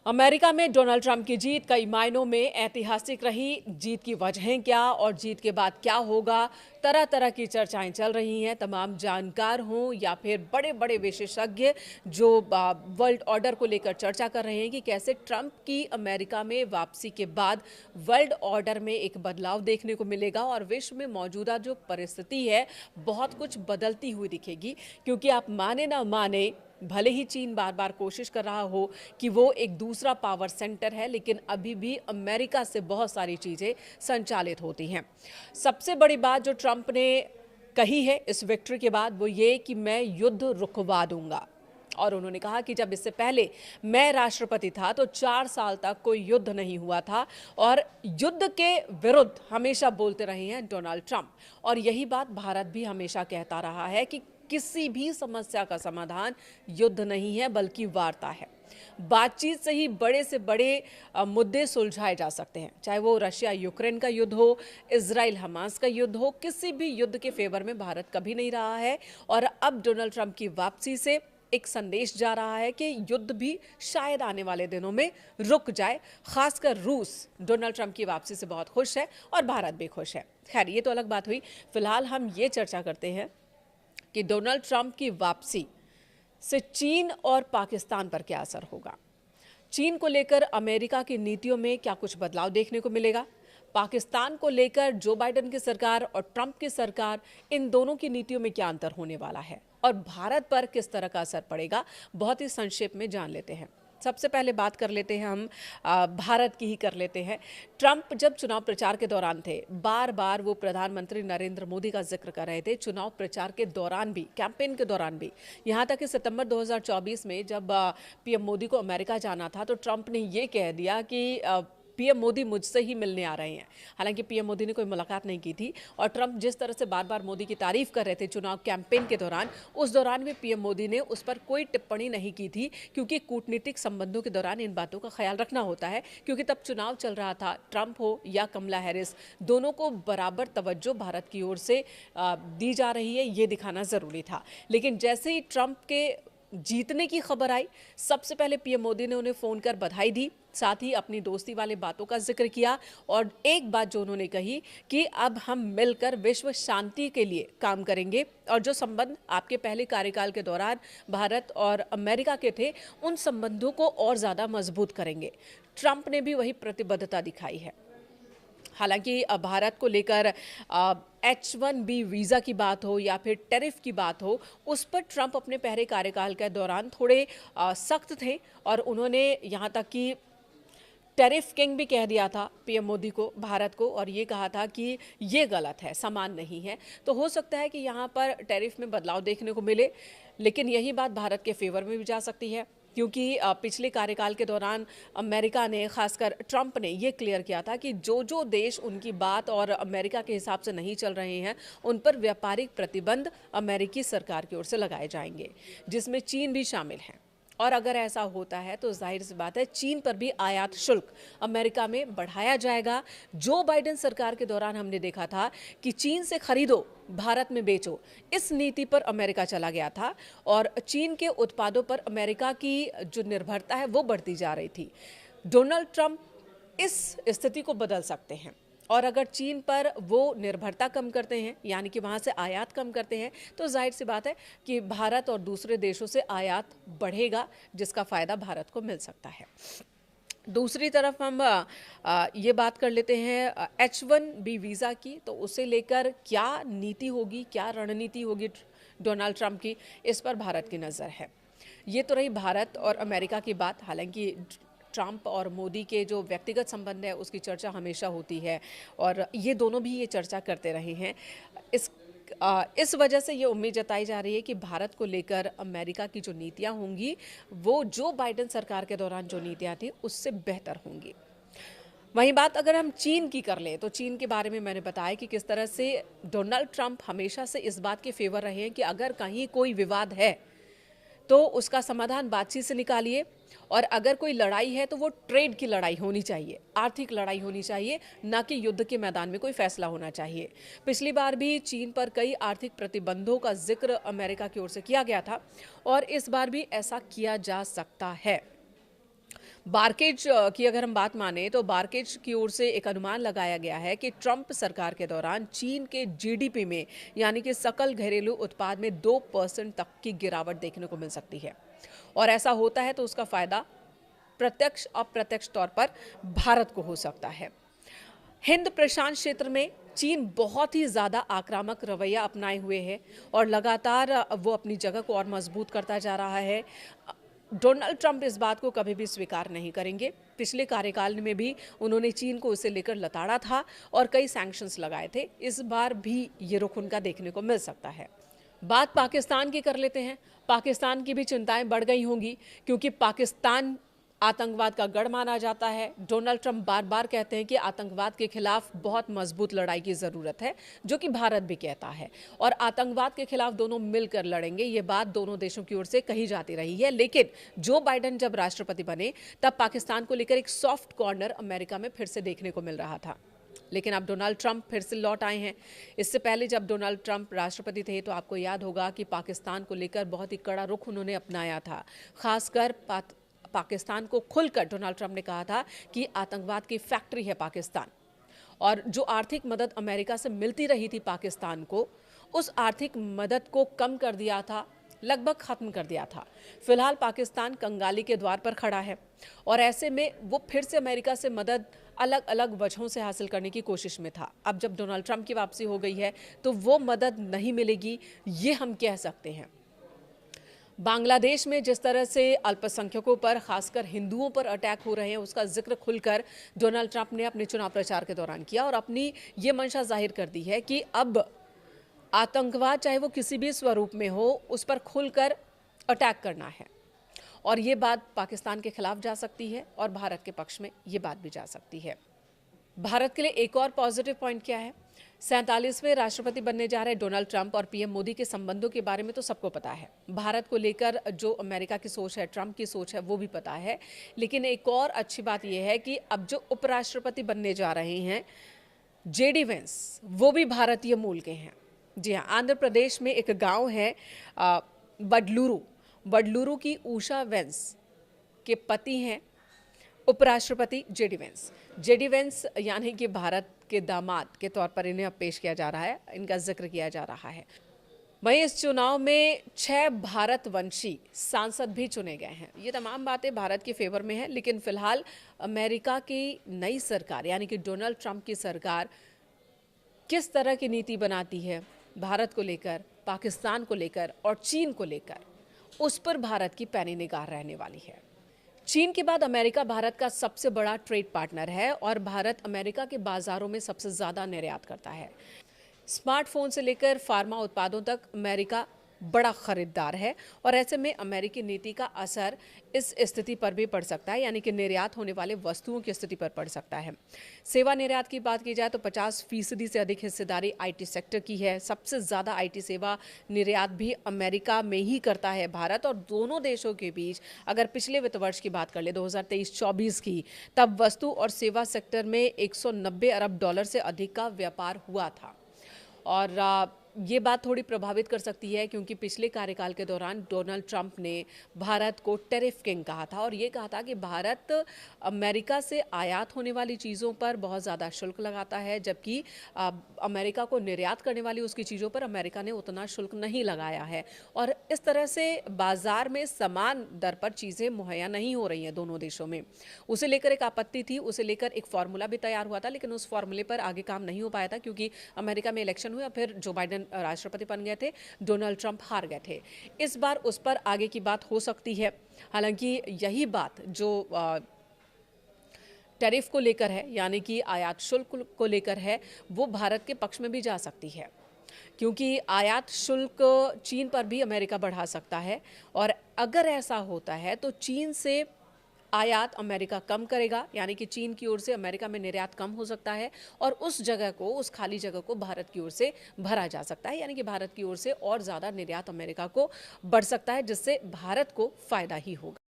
America में Donald Trump की जीत कई मायनों में ऐतिहासिक रही। जीत की वजहें क्या और जीत के बाद क्या होगा, तरह तरह की चर्चाएं चल रही हैं। तमाम जानकार हों या फिर बड़े बड़े विशेषज्ञ जो वर्ल्ड ऑर्डर को लेकर चर्चा कर रहे हैं कि कैसे ट्रंप की अमेरिका में वापसी के बाद वर्ल्ड ऑर्डर में एक बदलाव देखने को मिलेगा और विश्व में मौजूदा जो परिस्थिति है बहुत कुछ बदलती हुई दिखेगी। क्योंकि आप माने ना माने, भले ही चीन बार बार कोशिश कर रहा हो कि वो एक दूसरा पावर सेंटर है, लेकिन अभी भी अमेरिका से बहुत सारी चीज़ें संचालित होती हैं। सबसे बड़ी बात जो ट्रंप ने कही है इस विक्ट्री के बाद वो ये कि मैं युद्ध रुकवा दूंगा। और उन्होंने कहा कि जब इससे पहले मैं राष्ट्रपति था तो 4 साल तक कोई युद्ध नहीं हुआ था और युद्ध के विरुद्ध हमेशा बोलते रहे हैं डोनाल्ड ट्रंप। और यही बात भारत भी हमेशा कहता रहा है कि किसी भी समस्या का समाधान युद्ध नहीं है बल्कि वार्ता है। बातचीत से ही बड़े से बड़े मुद्दे सुलझाए जा सकते हैं, चाहे वो रशिया यूक्रेन का युद्ध हो, इजराइल हमास का युद्ध हो। किसी भी युद्ध के फेवर में भारत कभी नहीं रहा है और अब डोनाल्ड ट्रंप की वापसी से एक संदेश जा रहा है कि युद्ध भी शायद आने वाले दिनों में रुक जाए। खासकर रूस डोनाल्ड ट्रंप की वापसी से बहुत खुश है और भारत भी खुश है। खैर, ये तो अलग बात हुई। फिलहाल हम ये चर्चा करते हैं कि डोनाल्ड ट्रंप की वापसी से चीन और पाकिस्तान पर क्या असर होगा। चीन को लेकर अमेरिका की नीतियों में क्या कुछ बदलाव देखने को मिलेगा। पाकिस्तान को लेकर जो बाइडेन की सरकार और ट्रंप की सरकार, इन दोनों की नीतियों में क्या अंतर होने वाला है और भारत पर किस तरह का असर पड़ेगा, बहुत ही संक्षेप में जान लेते हैं। सबसे पहले बात कर लेते हैं हम भारत की ही कर लेते हैं। ट्रंप जब चुनाव प्रचार के दौरान थे, बार बार वो प्रधानमंत्री नरेंद्र मोदी का जिक्र कर रहे थे, चुनाव प्रचार के दौरान भी, कैंपेन के दौरान भी। यहाँ तक कि सितंबर 2024 में जब पीएम मोदी को अमेरिका जाना था तो ट्रंप ने ये कह दिया कि पीएम मोदी मुझसे ही मिलने आ रहे हैं। हालांकि पीएम मोदी ने कोई मुलाकात नहीं की थी और ट्रंप जिस तरह से बार बार मोदी की तारीफ कर रहे थे चुनाव कैंपेन के दौरान, उस दौरान भी पीएम मोदी ने उस पर कोई टिप्पणी नहीं की थी, क्योंकि कूटनीतिक संबंधों के दौरान इन बातों का ख्याल रखना होता है। क्योंकि तब चुनाव चल रहा था, ट्रंप हो या कमला हैरिस, दोनों को बराबर तवज्जो भारत की ओर से दी जा रही है, ये दिखाना जरूरी था। लेकिन जैसे ही ट्रंप के जीतने की खबर आई, सबसे पहले पीएम मोदी ने उन्हें फोन कर बधाई दी, साथ ही अपनी दोस्ती वाले बातों का जिक्र किया। और एक बात जो उन्होंने कही कि अब हम मिलकर विश्व शांति के लिए काम करेंगे और जो संबंध आपके पहले कार्यकाल के दौरान भारत और अमेरिका के थे, उन संबंधों को और ज्यादा मजबूत करेंगे। ट्रंप ने भी वही प्रतिबद्धता दिखाई है। हालांकि भारत को लेकर H-1B वीज़ा की बात हो या फिर टैरिफ की बात हो, उस पर ट्रंप अपने पहले कार्यकाल के दौरान थोड़े सख्त थे और उन्होंने यहाँ तक कि टैरिफ किंग भी कह दिया था पीएम मोदी को, भारत को, और ये कहा था कि ये गलत है, समान नहीं है। तो हो सकता है कि यहाँ पर टैरिफ में बदलाव देखने को मिले, लेकिन यही बात भारत के फेवर में भी जा सकती है। क्योंकि पिछले कार्यकाल के दौरान अमेरिका ने, खासकर ट्रंप ने ये क्लियर किया था कि जो जो देश उनकी बात और अमेरिका के हिसाब से नहीं चल रहे हैं, उन पर व्यापारिक प्रतिबंध अमेरिकी सरकार की ओर से लगाए जाएंगे, जिसमें चीन भी शामिल है। और अगर ऐसा होता है तो जाहिर सी बात है चीन पर भी आयात शुल्क अमेरिका में बढ़ाया जाएगा। जो बाइडेन सरकार के दौरान हमने देखा था कि चीन से खरीदो, भारत में बेचो, इस नीति पर अमेरिका चला गया था और चीन के उत्पादों पर अमेरिका की जो निर्भरता है वो बढ़ती जा रही थी। डोनाल्ड ट्रंप इस स्थिति को बदल सकते हैं और अगर चीन पर वो निर्भरता कम करते हैं, यानी कि वहाँ से आयात कम करते हैं, तो जाहिर सी बात है कि भारत और दूसरे देशों से आयात बढ़ेगा, जिसका फ़ायदा भारत को मिल सकता है। दूसरी तरफ हम ये बात कर लेते हैं H-1B वीज़ा की। तो उसे लेकर क्या नीति होगी, क्या रणनीति होगी डोनाल्ड ट्रंप की, इस पर भारत की नज़र है। ये तो रही भारत और अमेरिका की बात। हालांकि ट्रंप और मोदी के जो व्यक्तिगत संबंध है उसकी चर्चा हमेशा होती है और ये दोनों भी ये चर्चा करते रहे हैं। इस वजह से ये उम्मीद जताई जा रही है कि भारत को लेकर अमेरिका की जो नीतियां होंगी वो जो बाइडेन सरकार के दौरान जो नीतियां थी उससे बेहतर होंगी। वहीं बात अगर हम चीन की कर लें तो चीन के बारे में मैंने बताया कि किस तरह से डोनाल्ड ट्रंप हमेशा से इस बात के फेवर रहे हैं कि अगर कहीं कोई विवाद है तो उसका समाधान बातचीत से निकालिए, और अगर कोई लड़ाई है तो वो ट्रेड की लड़ाई होनी चाहिए, आर्थिक लड़ाई होनी चाहिए, ना कि युद्ध के मैदान में कोई फैसला होना चाहिए। पिछली बार भी चीन पर कई आर्थिक प्रतिबंधों का जिक्र अमेरिका की ओर से किया गया था और इस बार भी ऐसा किया जा सकता है। बार्केज की अगर हम बात माने तो बार्केज की ओर से एक अनुमान लगाया गया है कि ट्रंप सरकार के दौरान चीन के जीडीपी में यानी कि सकल घरेलू उत्पाद में 2% तक की गिरावट देखने को मिल सकती है। और ऐसा होता है तो उसका फायदा प्रत्यक्ष अप्रत्यक्ष तौर पर भारत को हो सकता है। हिंद प्रशांत क्षेत्र में चीन बहुत ही ज्यादा आक्रामक रवैया अपनाए हुए है और लगातार वो अपनी जगह को और मजबूत करता जा रहा है। डोनाल्ड ट्रंप इस बात को कभी भी स्वीकार नहीं करेंगे। पिछले कार्यकाल में भी उन्होंने चीन को उसे लेकर लताड़ा था और कई सैंक्शंस लगाए थे। इस बार भी ये रुख उनका देखने को मिल सकता है। बात पाकिस्तान की कर लेते हैं। पाकिस्तान की भी चिंताएं बढ़ गई होंगी क्योंकि पाकिस्तान आतंकवाद का गढ़ माना जाता है। डोनाल्ड ट्रंप बार बार कहते हैं कि आतंकवाद के खिलाफ बहुत मजबूत लड़ाई की ज़रूरत है, जो कि भारत भी कहता है, और आतंकवाद के खिलाफ दोनों मिलकर लड़ेंगे। ये बात दोनों देशों की ओर से कही जाती रही है। लेकिन जो बाइडेन जब राष्ट्रपति बने तब पाकिस्तान को लेकर एक सॉफ्ट कॉर्नर अमेरिका में फिर से देखने को मिल रहा था। लेकिन अब डोनाल्ड ट्रंप फिर से लौट आए हैं। इससे पहले जब डोनाल्ड ट्रंप राष्ट्रपति थे तो आपको याद होगा कि पाकिस्तान को लेकर बहुत ही कड़ा रुख उन्होंने अपनाया था। खासकर पाकिस्तान को खुलकर डोनाल्ड ट्रंप ने कहा था कि आतंकवाद की फैक्ट्री है पाकिस्तान, और जो आर्थिक मदद अमेरिका से मिलती रही थी पाकिस्तान को, उस आर्थिक मदद को कम कर दिया था, लगभग खत्म कर दिया था। फिलहाल पाकिस्तान कंगाली के द्वार पर खड़ा है और ऐसे में वो फिर से अमेरिका से मदद अलग अलग वजहों से हासिल करने की कोशिश में था। अब जब डोनाल्ड ट्रंप की वापसी हो गई है तो वो मदद नहीं मिलेगी, ये हम कह सकते हैं। बांग्लादेश में जिस तरह से अल्पसंख्यकों पर, खासकर हिंदुओं पर अटैक हो रहे हैं, उसका जिक्र खुलकर डोनाल्ड ट्रंप ने अपने चुनाव प्रचार के दौरान किया और अपनी ये मंशा जाहिर कर दी है कि अब आतंकवाद चाहे वो किसी भी स्वरूप में हो, उस पर खुलकर अटैक करना है। और ये बात पाकिस्तान के खिलाफ जा सकती है और भारत के पक्ष में ये बात भी जा सकती है। भारत के लिए एक और पॉजिटिव पॉइंट क्या है? 47वें राष्ट्रपति बनने जा रहे डोनाल्ड ट्रंप और पीएम मोदी के संबंधों के बारे में तो सबको पता है। भारत को लेकर जो अमेरिका की सोच है, ट्रंप की सोच है, वो भी पता है। लेकिन एक और अच्छी बात यह है कि अब जो उपराष्ट्रपति बनने जा रहे हैं जेडी वेंस, वो भी भारतीय मूल के हैं। जी हाँ, आंध्र प्रदेश में एक गांव है बडलुरु की उषा वेंस के पति हैं उपराष्ट्रपति जेडी वेंस। जेडी वेंस यानी कि भारत के दामाद के तौर पर इन्हें अब पेश किया जा रहा है, इनका जिक्र किया जा रहा है। वहीं इस चुनाव में 6 भारतवंशी सांसद भी चुने गए हैं। ये तमाम बातें भारत के फेवर में है। लेकिन फिलहाल अमेरिका की नई सरकार यानी कि डोनाल्ड ट्रंप की सरकार किस तरह की नीति बनाती है भारत को लेकर, पाकिस्तान को लेकर और चीन को लेकर, उस पर भारत की पैनी निगाह रहने वाली है। चीन के बाद अमेरिका भारत का सबसे बड़ा ट्रेड पार्टनर है और भारत अमेरिका के बाजारों में सबसे ज़्यादा निर्यात करता है। स्मार्टफोन से लेकर फार्मा उत्पादों तक अमेरिका बड़ा खरीदार है और ऐसे में अमेरिकी नीति का असर इस स्थिति पर भी पड़ सकता है, यानी कि निर्यात होने वाले वस्तुओं की स्थिति पर पड़ सकता है। सेवा निर्यात की बात की जाए तो 50% से अधिक हिस्सेदारी आईटी सेक्टर की है। सबसे ज़्यादा आईटी सेवा निर्यात भी अमेरिका में ही करता है भारत। और दोनों देशों के बीच अगर पिछले वित्त वर्ष की बात कर ले 2023-24 की, तब वस्तु और सेवा सेक्टर में 190 अरब डॉलर से अधिक का व्यापार हुआ था। और ये बात थोड़ी प्रभावित कर सकती है क्योंकि पिछले कार्यकाल के दौरान डोनाल्ड ट्रंप ने भारत को टेरिफ किंग कहा था और ये कहा था कि भारत अमेरिका से आयात होने वाली चीज़ों पर बहुत ज़्यादा शुल्क लगाता है, जबकि अमेरिका को निर्यात करने वाली उसकी चीज़ों पर अमेरिका ने उतना शुल्क नहीं लगाया है। और इस तरह से बाज़ार में समान दर पर चीज़ें मुहैया नहीं हो रही हैं दोनों देशों में। उसे लेकर एक आपत्ति थी, उसे लेकर एक फार्मूला भी तैयार हुआ था, लेकिन उस फार्मूले पर आगे काम नहीं हो पाया था क्योंकि अमेरिका में इलेक्शन हुआ, फिर जो बाइडेन राष्ट्रपति बन गए थे, डोनाल्ड ट्रंप हार गए थे। इस बार उस पर आगे की बात हो सकती है। हालांकि यही बात जो टैरिफ को लेकर है, यानी कि आयात शुल्क को लेकर है, वो भारत के पक्ष में भी जा सकती है क्योंकि आयात शुल्क चीन पर भी अमेरिका बढ़ा सकता है। और अगर ऐसा होता है तो चीन से आयात अमेरिका कम करेगा, यानी कि चीन की ओर से अमेरिका में निर्यात कम हो सकता है और उस जगह को, उस खाली जगह को भारत की ओर से भरा जा सकता है, यानी कि भारत की ओर से और ज़्यादा निर्यात अमेरिका को बढ़ सकता है, जिससे भारत को फायदा ही होगा।